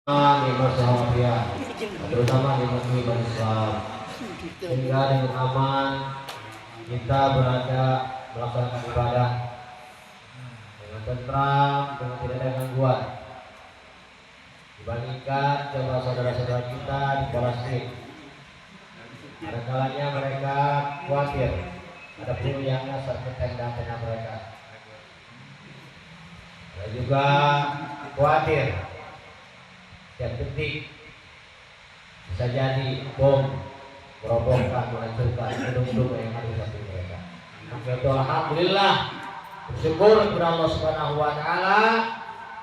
di masyarakat, terutama di negeri Islam, sehingga dengan aman kita berada melaksanakan ibadah dengan tentram, dengan tidak ada gangguan. Dibandingkan coba saudara-saudara kita di Palestina, ada kalanya mereka khawatir ada peluru yang nyasar ke tenda-tenda mereka. Ada juga khawatir setiap detik bisa jadi bom merobohkan, menghancurkan gedung-gedung yang ada di samping mereka. Maka itu alhamdulillah bersyukur kepada Allah Subhanahu wa taala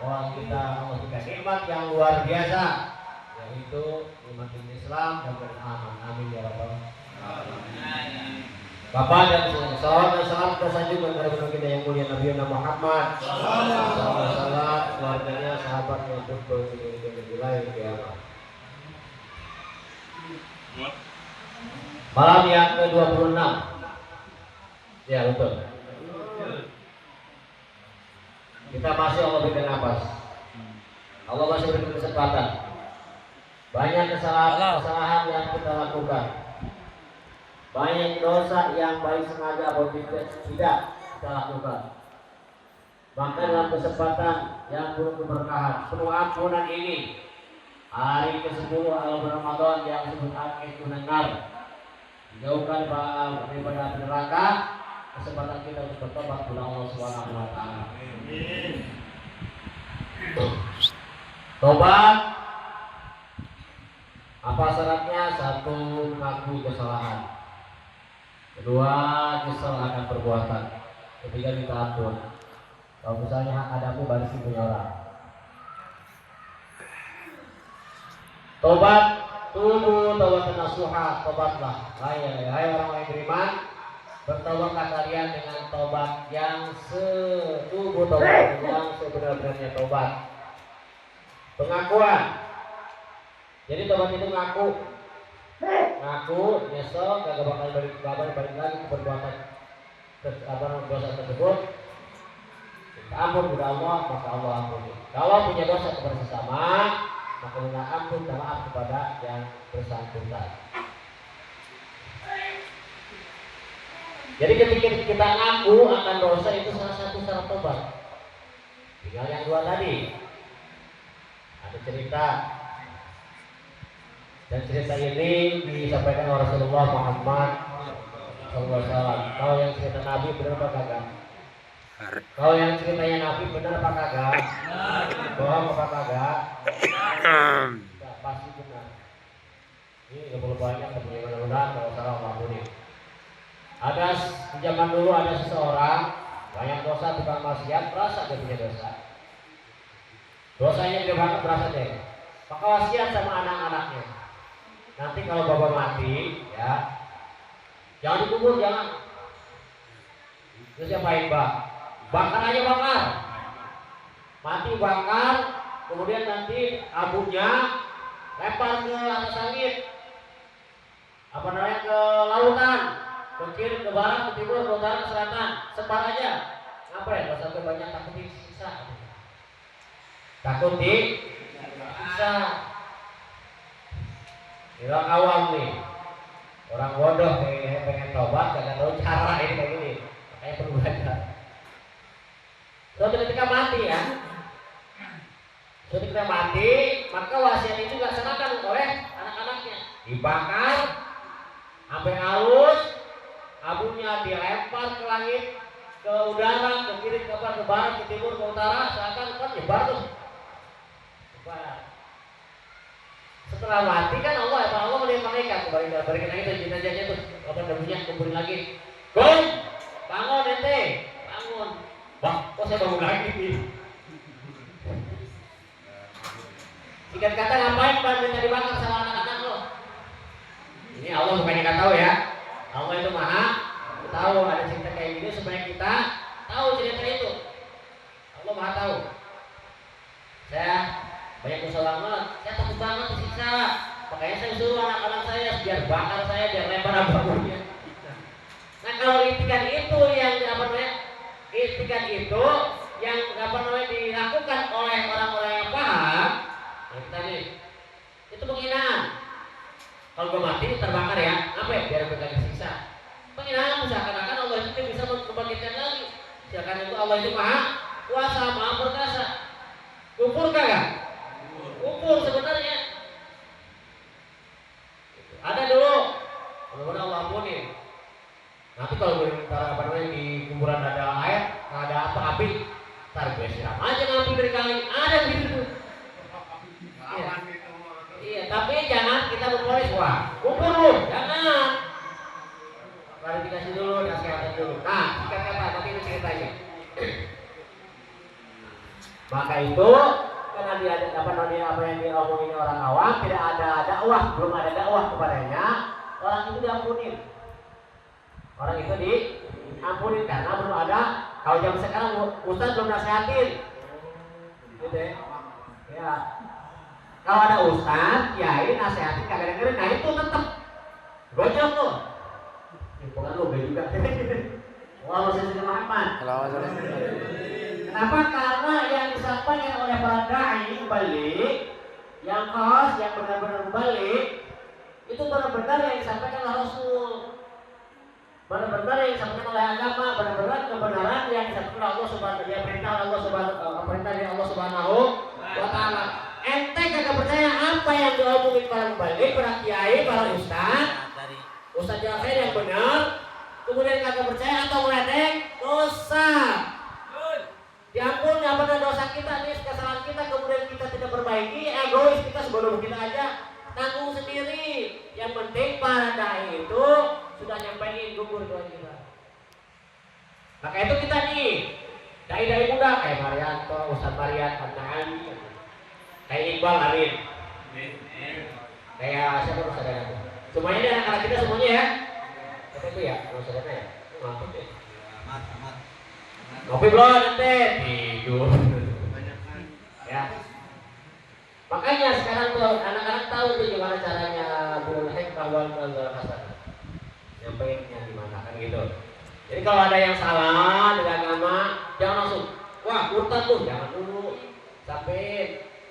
bahwa kita Allah berikan nikmat yang luar biasa, yaitu nikmat Islam dan beraman. Amin ya rabbal alamin. Bapak dan salam dan salam kita sanjungkan kepada kita yang mulia Nabi Muhammad sallallahu alaihi wasallam, keluarganya, sahabatnya, betul di lain kiamat. Malam yang ke-26. Ya betul. Kita masih Allah berikan nafas. Allah masih berikan kesempatan. Banyak kesalahan yang kita lakukan. Banyak dosa yang baik sengaja atau tidak kita lakukan. Maka dalam kesempatan yang penuh keberkahan, penuh ampunan ini, hari ke-10 Ramadan yang disebut Aqiqun Nar, dijauhkan daripada api neraka, kesempatan kita untuk bertobat kepada Allah Subhanahu wa taala. Tobat apa syaratnya? Satu, mengakui kesalahan. Kedua, nyesal akan perbuatan. Ketiga, minta ampun. Kalau misalnya hak adamu barisi punya orang. Tobat, tubuh taubat nasuha, tobatlah. Hai orang yang beriman, bertobatlah kalian dengan tobat yang setubuh tobat, yang sebenar-benarnya tobat. Pengakuan. Jadi tobat itu ngaku, nyesel, gak bakal balik lagi ke perbuatan dosa tersebut. Minta ampun kepada Allah, maka Allah ampuni. Kalau punya dosa kepada sesama, maka minta ampun dan maaf kepada yang bersangkutan. Jadi ketika kita ngaku akan dosa, itu salah satu syarat tobat. Tinggal yang dua tadi. Ada cerita, dan cerita ini disampaikan oleh Rasulullah Muhammad SAW. Kalau yang cerita Nabi benar apa kagak? Kalau yang ceritanya Nabi benar apa kagak? Bohong apa kagak? Tidak, pasti benar. Ini nggak perlu banyak, tapi mudah-mudahan kalau salah maafuni. Ada di zaman dulu ada seseorang banyak dosa, tukang maksiat, merasa dia punya dosa. Dosanya gede banget, merasa deh. Maka wasiat sama anak-anaknya. Nanti kalau bapak mati, ya jangan dikubur, jangan. Terus siapain bang? Bakar aja, bakar. Mati bakar, kemudian nanti abunya lempar ke atas langit. Apa namanya, ke lautan, ke kiri, ke barat, ke timur, ke utara, ke selatan. Sebar aja. Ngapain? Kalau sampai banyak takut disiksa. Takut disiksa. Orang awam nih, orang bodoh pengen tobat, gak tahu cara ini kayak gini, makanya perlu belajar. Suatu ketika mati ya, suatu ketika mati, maka wasiat itu dilaksanakan oleh anak-anaknya, dibakar sampai halus, abunya dilempar ke langit, ke udara, ke kiri, ke kanan, ke barat, ke timur, ke utara, selatan, kan nyebar tuh. Setelah mati kan Allah melihat malaikat, balikin lagi tuh jenazahnya tuh, apa debunya kumpulin lagi. Gung, bangun ente, bangun. Wah, kok saya bangun lagi nih? Singkat kata, ngapain Pak minta dibakar sama anak-anak lo? Ini Allah bukannya nggak tahu ya. Allah itu maha tahu, ada cerita kayak gini supaya kita tahu cerita itu. Allah maha tahu. Saya banyak dosa banget, saya takut banget disiksa. Makanya saya suruh anak-anak saya biar bakar saya, biar lempar abu-abunya. Nah kalau itikan itu yang dilakukan oleh orang-orang yang paham, kita kita nih. Itu penghinaan. Kalau gue mati terbakar ya, apa ya? Biar gue gak disiksa. Penghinaan seakan-akan Allah itu bisa membangkitkan lagi. Seakan itu Allah itu maha kuasa, maha perkasa. Kufur kagak? Kufur sebenarnya. Ada dulu, mudah-mudahan Allah ampuni. Nanti kalau apa namanya di kuburan ada air, ada apa api, ntar gue siram aja ngambil dari kali, ada gitu. Iya. Iya, tapi jangan kita berpolis, wah, kubur lu, jangan. Klarifikasi dulu, nasihatkan dulu. Nah, singkat kata, tapi ini ceritanya. Maka itu karena dia ada apa yang diomongin orang awam, tidak ada dakwah, belum ada dakwah kepadanya, orang itu diampunin. Orang itu diampunin karena belum ada. Kalau zaman sekarang ustaz belum nasihatin, gitu ya. Ya. Kalau ada ustaz, kiai nasihatin kagak dengerin, nah itu tetap gojok tuh. Bukan lu juga. Wah, Sayyidina Muhammad. Kenapa? Karena yang disampaikan oleh para dai balik, yang khas, yang benar-benar balik, itu benar-benar yang disampaikan oleh Rasul, benar-benar yang disampaikan oleh agama, benar-benar kebenaran yang disampaikan oleh Allah Subhanahu wa Taala, perintah Allah Subhanahu wa Taala. Ente kagak percaya apa yang diomongin para mubalik, para kiai, para ustaz yang saya yang benar, kemudian kagak percaya atau meledek, dosa. Diampuni apa dosa kita nih, kesalahan kita, kemudian kita tidak perbaiki, egois kita sebelum kita aja tanggung sendiri. Yang penting para dai itu sudah nyampein gugur doa kita. Maka itu kita nih dai-dai muda kayak Marianto, Ustaz Marian, An-Naali, kayak Iqbal Amin, kayak siapa Ustaz Dana. Semuanya ini anak-anak kita semuanya ya. Tapi itu ya, Ustaz Dana ya. Ngantuk deh. Kopi belum nanti tidur. Ya. Makanya sekarang tuh anak-anak tahu tuh gimana caranya bil hikmah wal hasanah. Nyampeinnya gimana kan gitu. Jadi kalau ada yang salah dengan agama, jangan langsung wah murtad tuh, jangan dulu. Sampai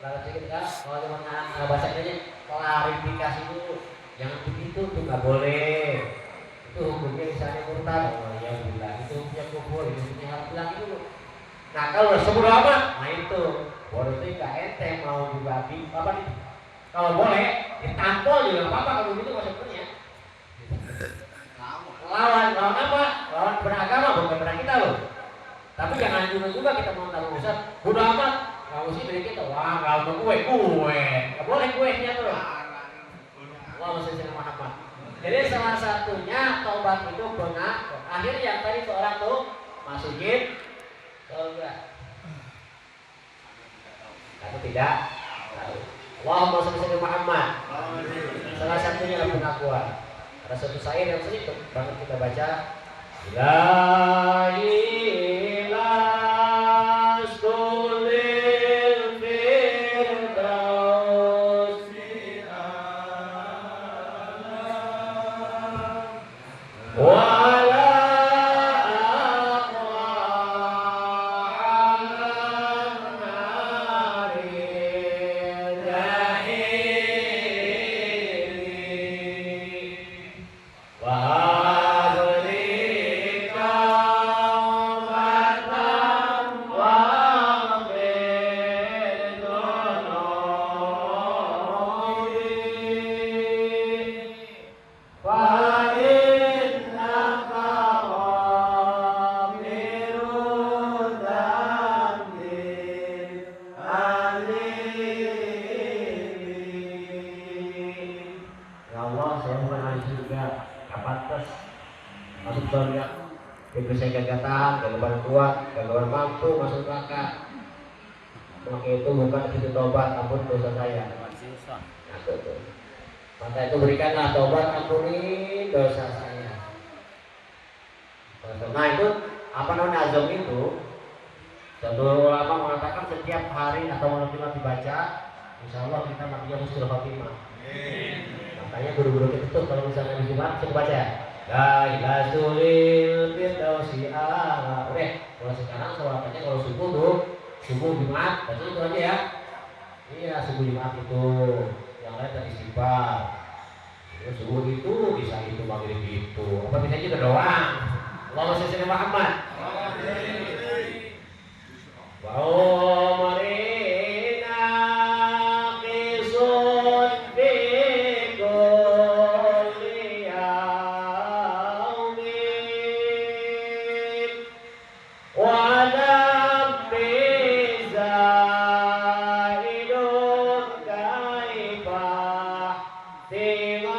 kalau kita kalau cuma anak bahasa aja klarifikasi dulu. Jangan begitu tuh nggak boleh. Itu hukumnya misalnya murtad, oh ya bilang itu punya kubur, itu punya hal bilang itu. Nah kalau sebelum amat, nah itu baru itu nggak ente mau juga apa nih? Kalau boleh ditampol juga nggak apa-apa kalau gitu maksudnya. Lawan apa? Lawan beragama bukan beragama kita loh. Tapi jangan juga kita mau taruh urusan. Bodo amat, kalau sih dari kita, wah kalau mau nggak boleh kuenya tuh. Wah masih sama apa? Jadi salah satunya taubat itu benar. Akhirnya yang tadi seorang tuh masukin surga. Aku tidak tahu. Allahumma shalli ala Muhammad. Salah satunya adalah pengakuan. Ada satu syair yang sering banget kita baca. La ilaha maka itu berikanlah taubat, ampuni dosa saya. Nah itu apa namanya azam itu? Satu ulama mengatakan setiap hari atau malam Jumat dibaca, insya Allah kita matinya husnul khotimah. Makanya guru-guru kita tuh kalau misalnya di Jumat suka baca Lailatul Firdausi ala. Udah, kalau sekarang sholatnya kalau subuh tuh subuh Jumat, baca itu aja ya. Iya, subuh Jumat itu. Yang lain tadi istighfar. Terus subuh itu bisa itu maghrib itu. Apa bisa juga doang. Allahumma shalli ala Muhammad. Wa umarina qisun bi kulli yaumin wa nabbi zaidun kaifah timai.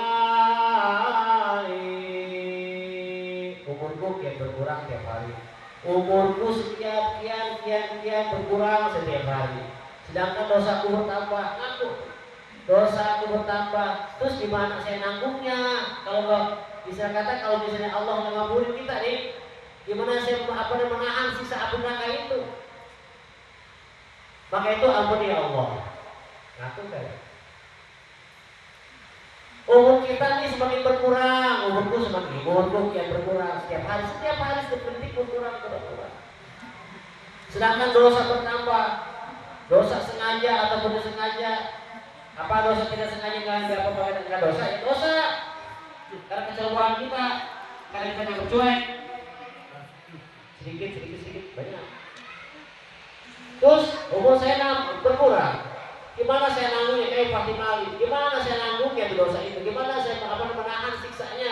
Umurku kian berkurang tiap hari. Umurku setiap kian berkurang setiap hari. Sedangkan dosaku bertambah, ngaku. Dosaku bertambah. Terus gimana saya nanggungnya? Kalau bisa kata kalau misalnya Allah mengampuni kita nih, gimana saya menahan sisa api neraka itu? Maka itu ampuni ya Allah. Ngaku kan? Umur kita nih semakin berkurang, umurku kian berkurang setiap hari setiap detik berkurang. Sedangkan dosa bertambah, dosa sengaja ataupun tidak sengaja, apa dosa tidak sengaja nggak dosa ya dosa, karena kecerobohan kita, karena kita yang bercuek, sedikit banyak. Terus umur saya berkurang. Gimana saya nanggungnya kayak Fatih Mali? Gimana saya nanggungnya di dosa itu? Gimana saya menahan siksanya?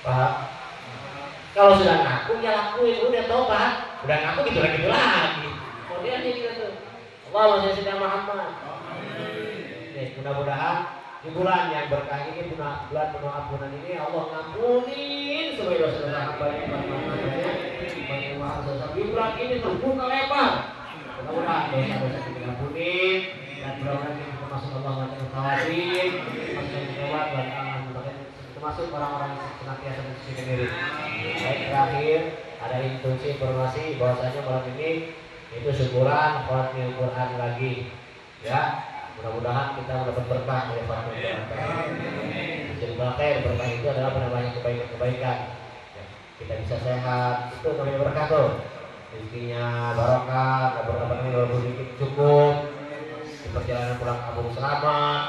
Pak, kalau sudah ngaku ya lakuin, udah tobat, udah ngaku gitu lagi. Kemudian dia gitu tuh. Allahumma shalli ala Muhammad. Mudah-mudahan di bulan yang berkah ini, bulan penuh ampunan ini, Allah ngampunin semua dosa-dosa hamba-Nya. Di bulan ini terbuka lebar. Mudah-mudahan dosa-dosa kita diampuni dan mudah-mudahan kita masuk Allah Subhanahu wa taala termasuk orang-orang yang senantiasa mensucikan diri. Baik, terakhir ada informasi bahwasanya malam ini itu syukuran khawatir Quran lagi. Ya, mudah-mudahan kita mendapat berkah dari Quran. Jadi berkah itu adalah penambahan kebaikan. Kita bisa sehat, itu namanya berkah tuh. Rezekinya barokah, kabar-kabarnya walaupun dikit cukup, di perjalanan pulang kampung selamat,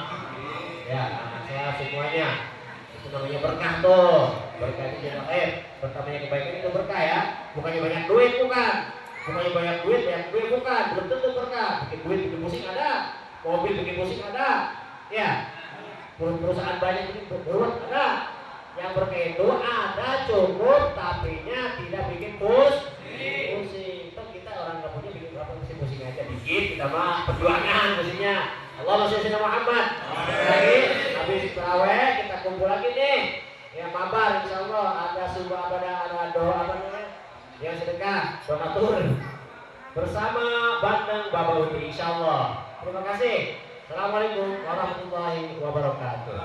ya anak sehat semuanya, itu namanya berkah tuh. Berkah itu jangan pertamanya kebaikan itu berkah ya, bukannya banyak duit bukan, banyak duit bukan, belum tentu berkah. Bikin duit bikin musik ada, mobil bikin musik ada, ya perusahaan banyak bikin berbuat ada. Yang berkah itu ada cukup, tapinya tidak bikin pusing. Itu kita orang nggak punya bikin berapa pusing aja dikit. Kita mah perjuangan musiknya. Allahumma shalli ala Muhammad. Lagi habis tarawih kita kumpul lagi nih. Ya mabar insyaallah ada subuh ada doa apa namanya? Yang sedekah, donatur bersama Bandeng Bapak Uti insyaallah. Terima kasih. Assalamualaikum warahmatullahi wabarakatuh.